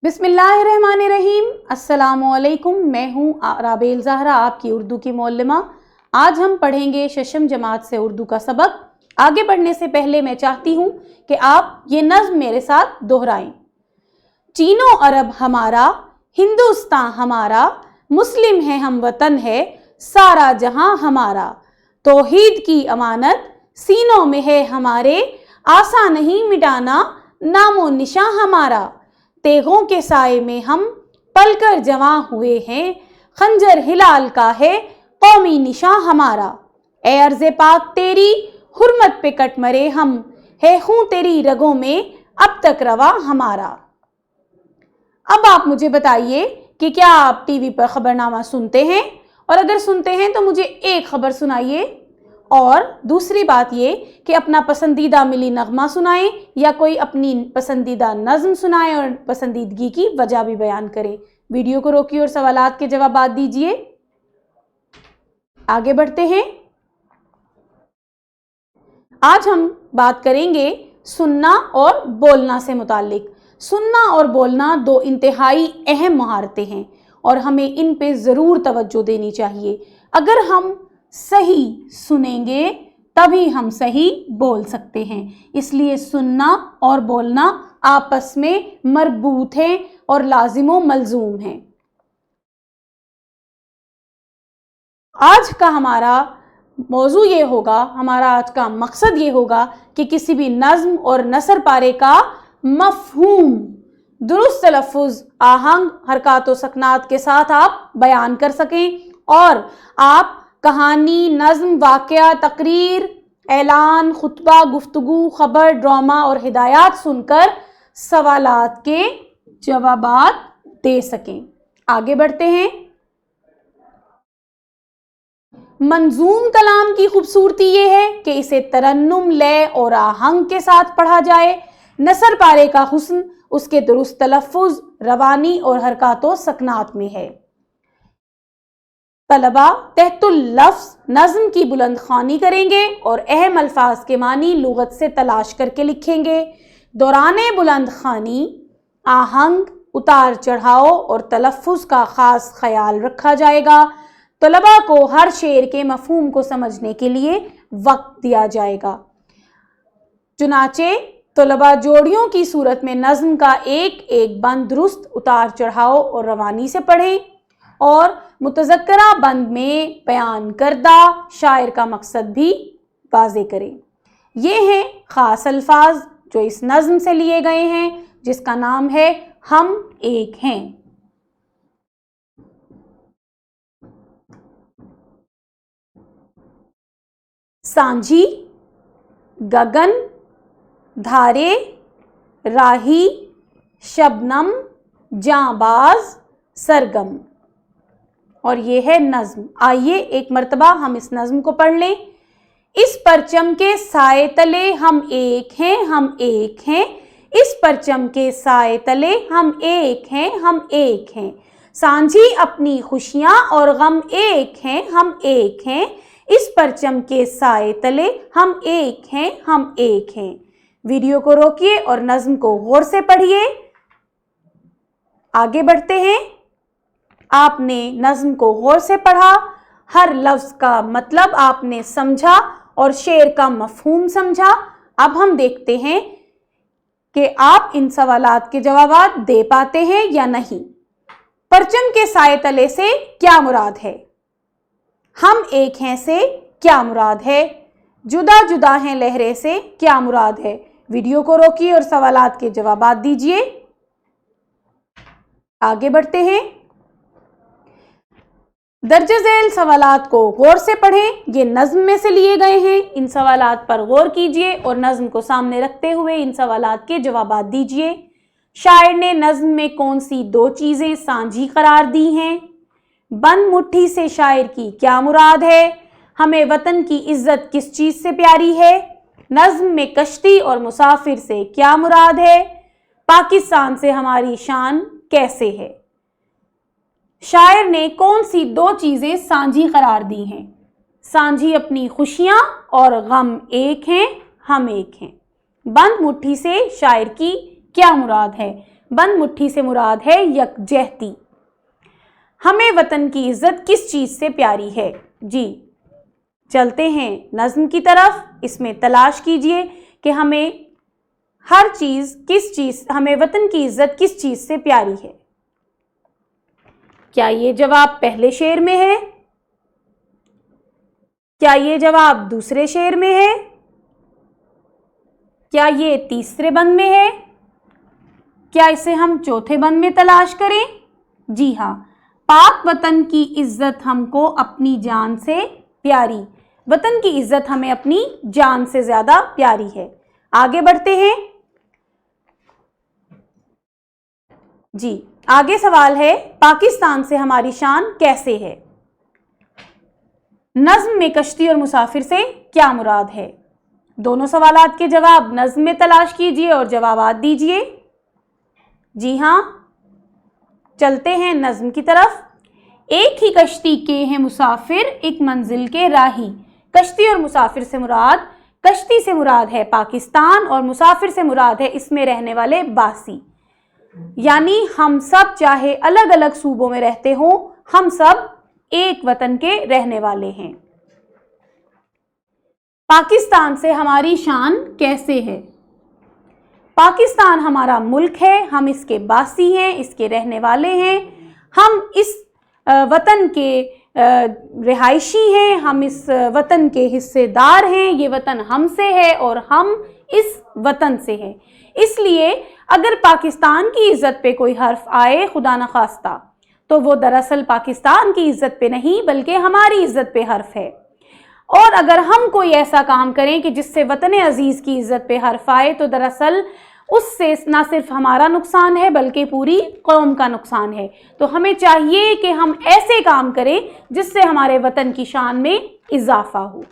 बिस्मिल्लाहिर्रहमानिर्रहीम। अस्सलामुअलैकुम। मैं हूँ राबेल ज़हरा, आपकी उर्दू की मौल्लिमा। आज हम पढ़ेंगे शशम जमात से उर्दू का सबक। आगे बढ़ने से पहले मैं चाहती हूँ कि आप ये नज़्म मेरे साथ दोहराएं। चीनो अरब हमारा, हिंदुस्तान हमारा, मुस्लिम है हम वतन है, सारा जहां हमारा। तौहीद की अमानत सीनों में है हमारे, आसा नहीं मिटाना नामो निशां हमारा। तेगों के साए में हम पलकर जवां हुए हैं, खंजर हिलाल का है कौमी निशां हमारा। ए अर्ज़े पाक तेरी हुर्मत पे कट मरे हम, है खूं तेरी रगों में अब तक रवा हमारा। अब आप मुझे बताइए कि क्या आप टीवी पर खबरनामा सुनते हैं, और अगर सुनते हैं तो मुझे एक खबर सुनाइए, और दूसरी बात ये कि अपना पसंदीदा मिली नगमा सुनाएं या कोई अपनी पसंदीदा नज़्म सुनाएं और पसंदीदगी की वजह भी बयान करें। वीडियो को रोकिए और सवालात के जवाब दीजिए। आगे बढ़ते हैं। आज हम बात करेंगे सुनना और बोलना से मुताल्लिक। सुनना और बोलना दो इंतहाई अहम महारतें हैं और हमें इन पे ज़रूर तवज्जो देनी चाहिए। अगर हम सही सुनेंगे तभी हम सही बोल सकते हैं। इसलिए सुनना और बोलना आपस में मरबूत हैं और लाजिम मलजूम हैं। आज का हमारा मौजू ये होगा, हमारा आज का मकसद ये होगा कि किसी भी नज़्म और नसर पारे का मफ़हूम दुरुस्त तलफ़्फ़ुज़, आहंग, हरकत व सकनात के साथ आप बयान कर सकें, और आप कहानी, नज़्म, वाक़या, तकरीर, ऐलान, खुतबा, गुफ्तगू, खबर, ड्रामा और हिदायत सुनकर सवालात के जवाबात दे सकें। आगे बढ़ते हैं। मंजूम कलाम की खूबसूरती ये है कि इसे तरन्नुम, लय और आहंग के साथ पढ़ा जाए। नसर पारे का हुस्न उसके दुरुस्त तलफ़्फ़ुज़, रवानी और हरकत व सकनात में है। तलबा तहतुल लफ्ज़ नज़्म की बुलंद ख़्वानी करेंगे और अहम अल्फाज के मानी लुग़त से तलाश करके लिखेंगे। दौराने बुलंद ख़्वानी आहंग, उतार चढ़ाव और तलफ़्फ़ुज़ का ख़ास ख्याल रखा जाएगा। तलबा को हर शेर के मफ़हूम को समझने के लिए वक्त दिया जाएगा। चुनाचे तलबा जोड़ियों की सूरत में नज़्म का एक एक बंद दुरुस्त उतार चढ़ाव और रवानी से पढ़ें, और मुतज़क्करा बंद में बयान करदा शायर का मकसद भी वाज़े करें। ये हैं ख़ास अल्फाज जो इस नज़्म से लिए गए हैं, जिसका नाम है हम एक हैं। सांझी, गगन, धारे, राही, शबनम, जांबाज, सरगम। और ये है नज़्म। आइए एक मर्तबा हम इस नज़्म को पढ़ लें। इस परचम के साए तले हम एक हैं, हम एक हैं। इस परचम के साए तले हम एक हैं, हम एक हैं। सांझी अपनी खुशियाँ और गम एक हैं, हम एक हैं। इस परचम के साए तले हम एक हैं, हम एक हैं। वीडियो को रोकिए और नज़्म को गौर से पढ़िए। आगे बढ़ते हैं। आपने नज़्म को गौर से पढ़ा, हर लफ्ज़ का मतलब आपने समझा और शेर का मफ़हूम समझा। अब हम देखते हैं कि आप इन सवालात के जवाब दे पाते हैं या नहीं। परचम के साए तले से क्या मुराद है? हम एक हैं से क्या मुराद है? जुदा जुदा हैं लहरें से क्या मुराद है? वीडियो को रोकिए और सवालात के जवाब दीजिए। आगे बढ़ते हैं। दर्ज झेल सवालात को गौर से पढ़ें। ये नज़्म में से लिए गए हैं। इन सवालात पर गौर कीजिए और नज़्म को सामने रखते हुए इन सवालात के जवाब दीजिए। शायर ने नज़्म में कौन सी दो चीज़ें सांझी करार दी हैं? बंद मुट्ठी से शायर की क्या मुराद है? हमें वतन की इज्जत किस चीज़ से प्यारी है? नज़्म में कश्ती और मुसाफिर से क्या मुराद है? पाकिस्तान से हमारी शान कैसे है? शायर ने कौन सी दो चीज़ें सांझी करार दी हैं? सांझी अपनी खुशियाँ और गम एक हैं, हम एक हैं। बंद मुट्ठी से शायर की क्या मुराद है? बंद मुट्ठी से मुराद है यकजहती। हमें वतन की इज्जत किस चीज़ से प्यारी है? जी चलते हैं नज़्म की तरफ। इसमें तलाश कीजिए कि हमें हर चीज़ हमें वतन की इज्जत किस चीज़ से प्यारी है। क्या ये जवाब पहले शेर में है? क्या ये जवाब दूसरे शेर में है? क्या ये तीसरे बंद में है? क्या इसे हम चौथे बंद में तलाश करें? जी हाँ, पाक वतन की इज्जत हमको अपनी जान से प्यारी। वतन की इज्जत हमें अपनी जान से ज्यादा प्यारी है। आगे बढ़ते हैं। जी आगे सवाल है, पाकिस्तान से हमारी शान कैसे है? नज्म में कश्ती और मुसाफिर से क्या मुराद है? दोनों सवालात के जवाब नज्म में तलाश कीजिए और जवाबात दीजिए। जी हाँ, चलते हैं नज्म की तरफ। एक ही कश्ती के हैं मुसाफिर, एक मंजिल के राही। कश्ती और मुसाफिर से मुराद, कश्ती से मुराद है पाकिस्तान और मुसाफिर से मुराद है इसमें रहने वाले बासी। यानी हम सब चाहे अलग अलग सूबों में रहते हों, हम सब एक वतन के रहने वाले हैं। पाकिस्तान से हमारी शान कैसे है? पाकिस्तान हमारा मुल्क है, हम इसके बासी हैं, इसके रहने वाले हैं। हम इस वतन के रिहायशी हैं, हम इस वतन के हिस्सेदार हैं। ये वतन हमसे है और हम इस वतन से हैं। इसलिए अगर पाकिस्तान की इज्जत पे कोई हर्फ आए खुदा न खास्ता, तो वो दरअसल पाकिस्तान की इज्जत पे नहीं बल्कि हमारी इज्जत पे हर्फ है। और अगर हम कोई ऐसा काम करें कि जिससे वतन अजीज़ की इज्जत पे हर्फ आए, तो दरअसल उससे ना सिर्फ हमारा नुकसान है बल्कि पूरी कौम का नुकसान है। तो हमें चाहिए कि हम ऐसे काम करें जिससे हमारे वतन की शान में इजाफा हो।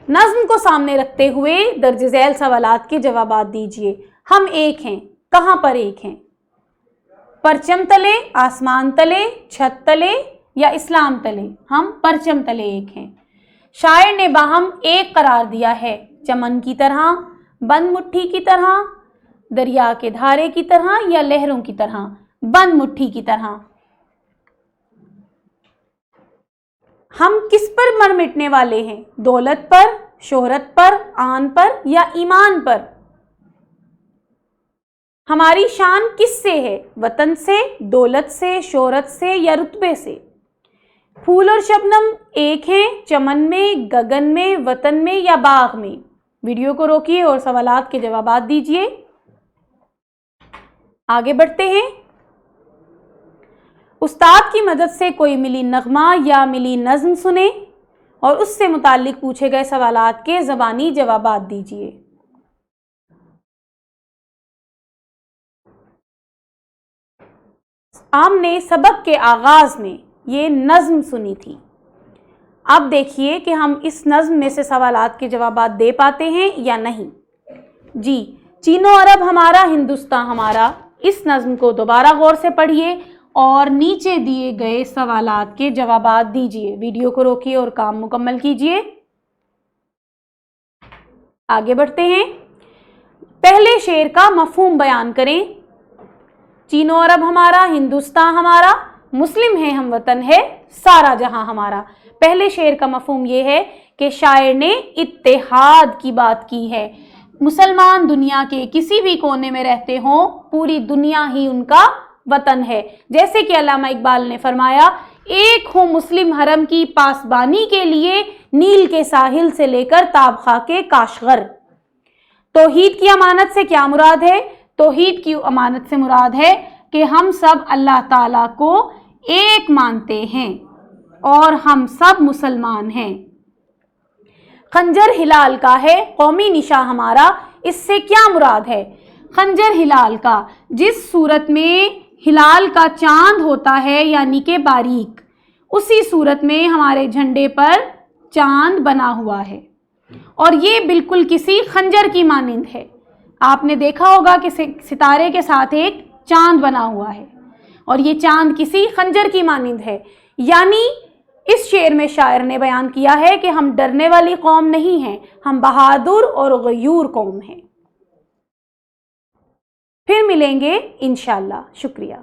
नज़्म को सामने रखते हुए दर्ज झैल सवालात के जवाबात दीजिए। हम एक हैं, कहाँ पर एक हैं? परचम तले, आसमान तले, छत तले या इस्लाम तले? हम परचम तले एक हैं। शायर ने बाहम एक करार दिया है, चमन की तरह, बंद मुट्ठी की तरह, दरिया के धारे की तरह या लहरों की तरह? बंद मुट्ठी की तरह। हम किस पर मर मिटने वाले हैं? दौलत पर, शोहरत पर, आन पर या ईमान पर? हमारी शान किससे है? वतन से, दौलत से, शोहरत से या रुतबे से? फूल और शबनम एक हैं, चमन में, गगन में, वतन में या बाग में? वीडियो को रोकिए और सवालात के जवाबात दीजिए। आगे बढ़ते हैं। उस्ताद की मदद से कोई मिली नगमा या मिली नज़्म सुने और उससे मुताल्लिक पूछे गए सवालात के ज़बानी जवाबात दीजिए। हमने सबक के आगाज़ में ये नज़्म सुनी थी। अब देखिए कि हम इस नज़्म में से सवालात के जवाबात दे पाते हैं या नहीं। जी, चीनो अरब हमारा, हिंदुस्तान हमारा। इस नज़्म को दोबारा गौर से पढ़िए और नीचे दिए गए सवालात के जवाबात दीजिए। वीडियो को रोकिए और काम मुकम्मल कीजिए। आगे बढ़ते हैं। पहले शेर का मफहूम बयान करें। चीनो अरब हमारा, हिंदुस्तान हमारा, मुस्लिम है हम, वतन है सारा जहां हमारा। पहले शेर का मफहूम ये है कि शायर ने इत्तेहाद की बात की है। मुसलमान दुनिया के किसी भी कोने में रहते हों, पूरी दुनिया ही उनका वतन है। जैसे कि अल्लामा इकबाल ने फरमाया, एक हो मुस्लिम हरम की पासबानी के लिए, नील के साहिल से लेकर ताबखा के काशगर। तौहीद की अमानत से क्या मुराद है? तौहीद की अमानत से मुराद है कि हम सब अल्लाह ताला को एक मानते हैं और हम सब मुसलमान हैं। खंजर हिलाल का है कौमी निशा हमारा, इससे क्या मुराद है? खंजर हिलाल का, जिस सूरत में हिलाल का चांद होता है यानी कि बारीक, उसी सूरत में हमारे झंडे पर चांद बना हुआ है और ये बिल्कुल किसी खंजर की मानिंद है। आपने देखा होगा कि सितारे के साथ एक चांद बना हुआ है और ये चांद किसी खंजर की मानिंद है। यानी इस शेर में शायर ने बयान किया है कि हम डरने वाली कौम नहीं हैं, हम बहादुर और गयूर कौम हैं। پھر ملیں گے انشاءاللہ. شکریہ.